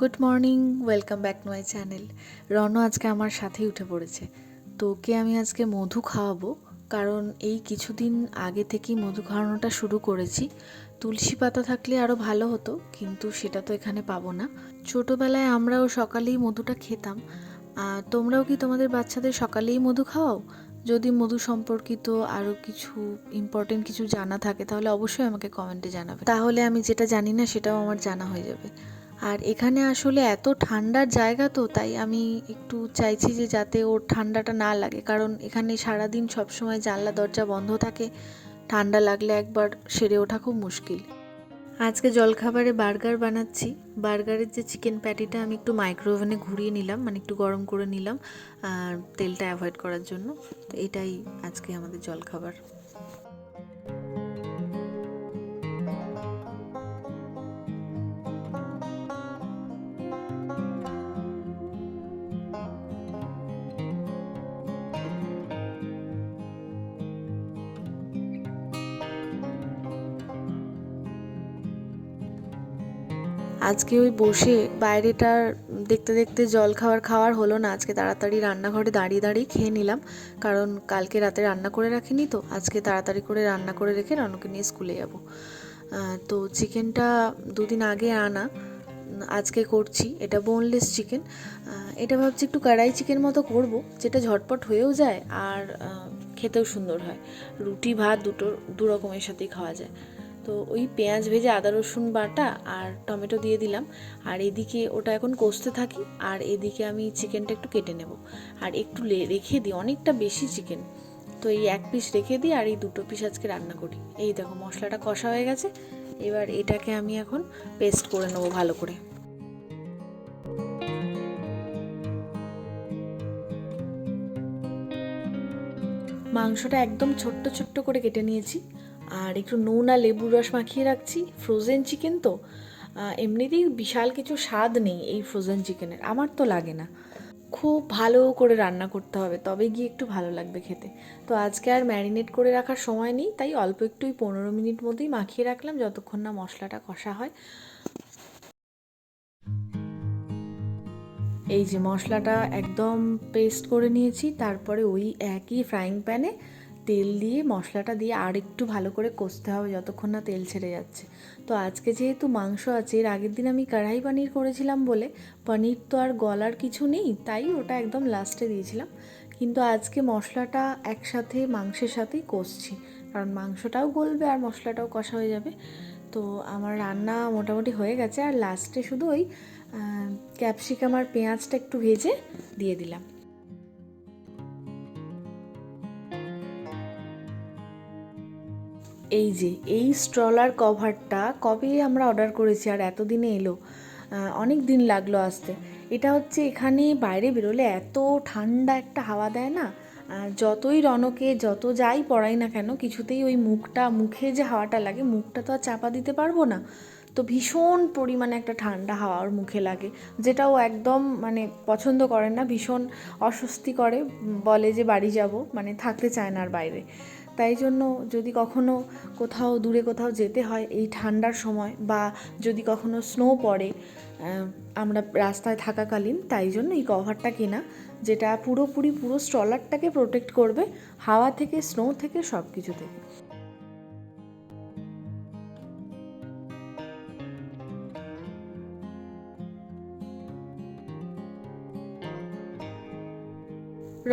Good morning, welcome back to my channel. রনও আজকে আমার সাথেই উঠে পড়েছে। তো ওকে আমি আজকে মধু খাওয়াবো, কারণ এই কিছুদিন আগে থেকেই মধু খাওয়ানোটা শুরু করেছি। তুলসী পাতা থাকলে আরও ভালো হতো, কিন্তু সেটা তো এখানে পাবো না। ছোটোবেলায় আমরাও সকালেই মধুটা খেতাম। তোমরাও কি তোমাদের বাচ্চাদের সকালেই মধু খাওয়াও? যদি মধু সম্পর্কিত আরও কিছু ইম্পর্টেন্ট কিছু জানা থাকে তাহলে অবশ্যই আমাকে কমেন্টে জানাবে, তাহলে আমি যেটা জানি না সেটাও আমার জানা হয়ে যাবে। আর এখানে আসলে এত ঠান্ডার জায়গা, তো তাই আমি একটু চাইছি যে যাতে ওর ঠান্ডাটা না লাগে, কারণ এখানে সারাদিন সবসময় জানলা দরজা বন্ধ থাকে। ঠান্ডা লাগলে একবার সেরে ওঠা খুব মুশকিল। আজকে জলখাবারে বার্গার বানাচ্ছি। বার্গারের যে চিকেন প্যাটিটা আমি একটু মাইক্রোওভেনে ঘুরিয়ে নিলাম, মানে একটু গরম করে নিলাম আর তেলটা অ্যাভয়েড করার জন্য। তো এটাই আজকে আমাদের জলখাবার। আজকে ওই বসে বাইরেটার দেখতে দেখতে জল খাওয়ার হলো না। আজকে তাড়াতাড়ি রান্নাঘরে দাঁড়িয়ে দাঁড়িয়ে খেয়ে নিলাম, কারণ কালকে রাতে রান্না করে রাখিনি, তো আজকে তাড়াতাড়ি করে রান্না করে রেখে রনকে নিয়ে স্কুলে যাব। তো চিকেনটা দুদিন আগে আনা, আজকে করছি। এটা বোনলেস চিকেন। এটা ভাবছি একটু কড়াই চিকেন মতো করব, যেটা ঝটপট হয়েও যায় আর খেতেও সুন্দর হয়। রুটি ভাত দু রকমের সাথেই খাওয়া যায়। তো ওই পেঁয়াজ ভেজে আদা রসুন বাটা আর টমেটো দিয়ে দিলাম, আর এদিকে ওটা এখন কষতে থাকি, আর এদিকে আমি চিকেনটা একটু কেটে নেব। আর একটু রেখে দিই, অনেকটা বেশি চিকেন, তো এই এক পিস রেখে দিই আর এই দুটো পিস আজকে রান্না করি। এই দেখো মশলাটা কষা হয়ে গেছে, এবার এটাকে আমি এখন পেস্ট করে নেবো ভালো করে। মাংসটা একদম ছোট্ট ছোট্ট করে কেটে নিয়েছি, আর একটু নুন আর লেবুর রস মাখিয়ে রাখছি। ফ্রোজেন চিকেন তো এমনিতেই বিশাল কিছু স্বাদ নেই এই ফ্রোজেন চিকেনের, আমার তো লাগে না। খুব ভালো করে রান্না করতে হবে, তবে গিয়ে একটু ভালো লাগবে খেতে। তো আজকে আর ম্যারিনেট করে রাখার সময় নেই, তাই অল্প একটু 15 মিনিট মতোই মাখিয়ে রাখলাম, যতক্ষণ না মশলাটা কষা হয়। এই যে মশলাটা একদম পেস্ট করে নিয়েছি, তারপরে ওই একই ফ্রাইং প্যানে তেল দিয়ে মশলাটা দিয়ে আর একটু ভালো করে কষতে হবে যতক্ষণ না তেল ছেড়ে যাচ্ছে। তো আজকে যেহেতু মাংস আছে, এর আগের দিন আমি কড়াই পনির করেছিলাম বলে পনির তো আর গলার কিছু নেই, তাই ওটা একদম লাস্টে দিয়েছিলাম। কিন্তু আজকে মশলাটা একসাথে মাংসের সাথেই কষছি, কারণ মাংসটাও গলবে আর মশলাটাও কষা হয়ে যাবে। তো আমার রান্না মোটামুটি হয়ে গেছে, আর লাস্টে শুধু ওই ক্যাপসিকাম আর পেঁয়াজটা একটু ভেজে দিয়ে দিলাম। এই যে এই স্ট্রলার কভারটা কবে আমরা অর্ডার করেছি আর এতদিনে এলো, অনেক দিন লাগলো আসতে। এটা হচ্ছে এখানে বাইরে বেরোলে এত ঠান্ডা একটা হাওয়া দেয় না, যতই রনকে যত যাই পড়াই না কেন কিছুতেই ওই মুখে যে হাওয়াটা লাগে, মুখটা তো আর চাপা দিতে পারবো না, তো ভীষণ পরিমাণে একটা ঠান্ডা হাওয়া ওর মুখে লাগে, যেটা ও একদম মানে পছন্দ করে না, ভীষণ অস্বস্তি করে, বলে যে বাড়ি যাব, মানে থাকতে চায় না আর বাইরে। তাই জন্য যদি কখনো কোথাও দূরে কোথাও যেতে হয় এই ঠান্ডার সময়, বা যদি কখনো স্নো পড়ে আমরা রাস্তায় থাকাকালীন, তাই জন্য এই কভারটা কেনা, যেটা পুরো স্ট্রলারটাকে প্রোটেক্ট করবে হাওয়া থেকে, স্নো থেকে, সব কিছু থেকে।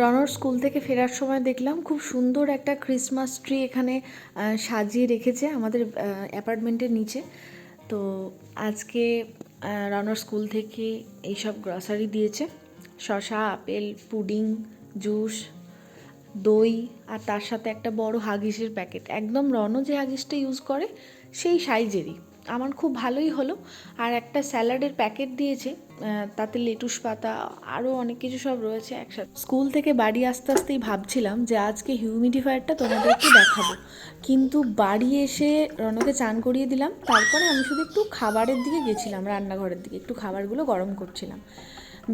রনর স্কুল থেকে ফেরার সময় দেখলাম খুব সুন্দর একটা ক্রিসমাস ট্রি এখানে সাজিয়ে রেখেছে আমাদের অ্যাপার্টমেন্টের নিচে। তো আজকে রনর স্কুল থেকে এইসব গ্রসারি দিয়েছে, শসা, আপেল, পুডিং, জুস, দই, আর তার সাথে একটা বড় হাগিসের প্যাকেট, একদম রনও যে হাগিসটা ইউজ করে সেই সাইজেরই, আমার খুব ভালোই হলো। আর একটা স্যালাডের প্যাকেট দিয়েছে, তাতে লেটুস পাতা আরও অনেক কিছু সব রয়েছে একসাথে। স্কুল থেকে বাড়ি আস্তে আস্তেই ভাবছিলাম যে আজকে হিউমিডিফায়ারটা তোমাদেরকে দেখাবো, কিন্তু বাড়ি এসে রনকে চান করিয়ে দিলাম, তারপরে আমি শুধু একটু খাবারের দিকে গেছিলাম, রান্নাঘরের দিকে একটু খাবারগুলো গরম করছিলাম।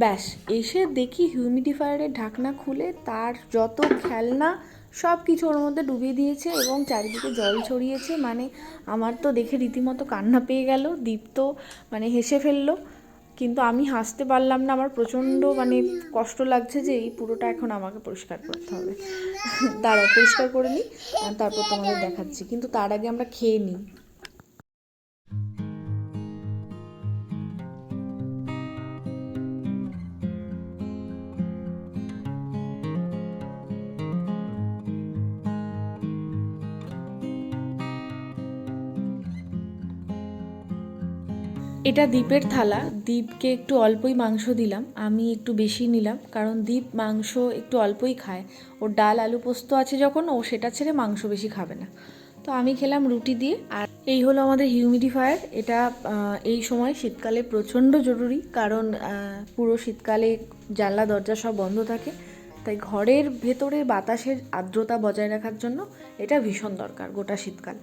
ব্যাস, এসে দেখি হিউমিডিফায়ারের ঢাকনা খুলে তার যত খেলনা সব কিছু ওর মধ্যে ডুবিয়ে দিয়েছে এবং চারিদিকে জল ছড়িয়েছে। মানে আমার তো দেখে রীতিমতো কান্না পেয়ে গেল, দীপ তো মানে হেসে ফেললো। কিন্তু আমি হাসতে পারলাম না, আমার প্রচণ্ড মানে কষ্ট লাগছে যে এই পুরোটা এখন আমাকে পরিষ্কার করতে হবে। দাঁড়াও পরিষ্কার করে নিই, তারপর তোমাদের দেখাচ্ছি, কিন্তু তার আগে আমরা খেয়ে নিই। এটা দীপের থালা, দীপকে একটু অল্পই মাংস দিলাম, আমি একটু বেশি নিলাম, কারণ দীপ মাংস একটু অল্পই খায়। ওর ডাল আলু পোস্ত আছে যখন, ও সেটা ছেড়ে মাংস বেশি খাবে না। তো আমি খেলাম রুটি দিয়ে। আর এই হলো আমাদের হিউমিডিফায়ার। এটা এই সময় শীতকালে প্রচণ্ড জরুরি, কারণ পুরো শীতকালে জানলা দরজা সব বন্ধ থাকে, তাই ঘরের ভেতরে বাতাসের আর্দ্রতা বজায় রাখার জন্য এটা ভীষণ দরকার গোটা শীতকাল।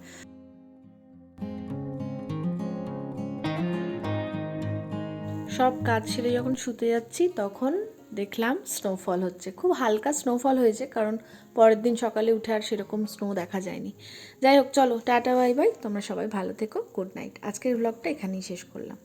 সব কাজ সেরে যখন শুতে যাচ্ছি তখন দেখলাম স্নোফল হচ্ছে, খুব হালকা স্নোফল হয়েছে, কারণ পরের দিন সকালে উঠে আর সেরকম স্নো দেখা যায়নি। যাই হোক, চলো টাটা বাই বাই, তোমরা সবাই ভালো থেকো, গুড নাইট। আজকের ব্লগটা এখানেই শেষ করলাম।